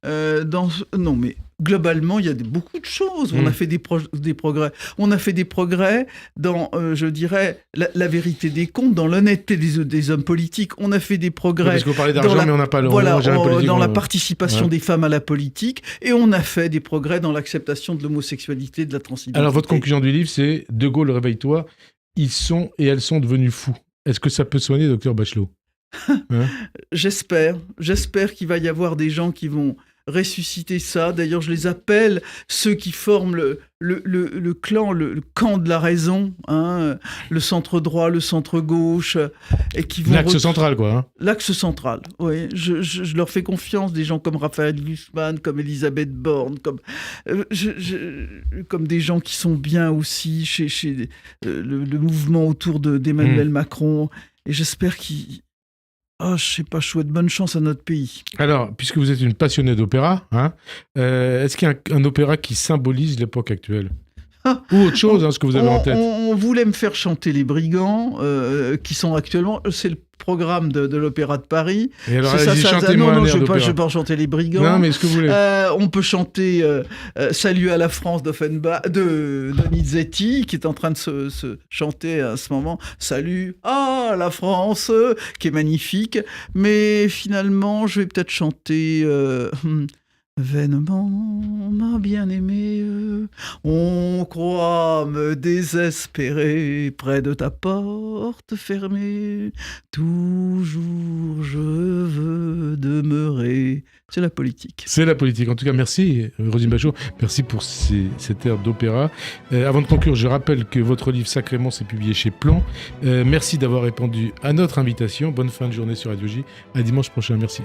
Non, mais globalement, il y a beaucoup de choses. On a fait des progrès. On a fait des progrès dans, je dirais, la vérité des comptes, dans l'honnêteté des hommes politiques. On a fait des progrès. Parce que vous parlez d'argent, mais on n'a pas le dans la participation des femmes à la politique. Et on a fait des progrès dans l'acceptation de l'homosexualité, de la transidentité. Alors, votre conclusion du livre, c'est De Gaulle, réveille-toi. Ils sont et elles sont devenus fous. Est-ce que ça peut soigner, docteur Bachelot? J'espère qu'il va y avoir des gens qui vont ressusciter ça. D'ailleurs, je les appelle ceux qui forment le clan, le camp de la raison, hein, le centre droit, le centre gauche, et qui vont l'axe central, quoi. Hein. L'axe central, oui. Je leur fais confiance, des gens comme Raphaël Glucksmann, comme Elisabeth Borne, comme des gens qui sont bien aussi chez le mouvement autour d'Emmanuel Macron. Et j'espère qu'ils... je sais pas, je souhaite bonne chance à notre pays. Alors, puisque vous êtes une passionnée d'opéra, hein, est-ce qu'il y a un opéra qui symbolise l'époque actuelle? Ou autre chose, ce que vous avez en tête? On voulait me faire chanter les Brigands, qui sont actuellement... C'est le programme de l'Opéra de Paris. Et alors, chantez-moi un air d'opéra. Je ne vais pas chanter les Brigands. Non, mais ce que vous voulez. On peut chanter Salut à la France de Donizetti, qui est en train de se chanter à ce moment. Salut à la France, qui est magnifique. Mais finalement, je vais peut-être chanter... Vainement, ma bien-aimée, on croit me désespérer près de ta porte fermée. Toujours je veux demeurer. C'est la politique. C'est la politique. En tout cas, merci, Roselyne Bachelot. Merci pour cette air d'opéra. Avant de conclure, je rappelle que votre livre Sacrément s'est publié chez Plon. Merci d'avoir répondu à notre invitation. Bonne fin de journée sur Radio J. À dimanche prochain. Merci.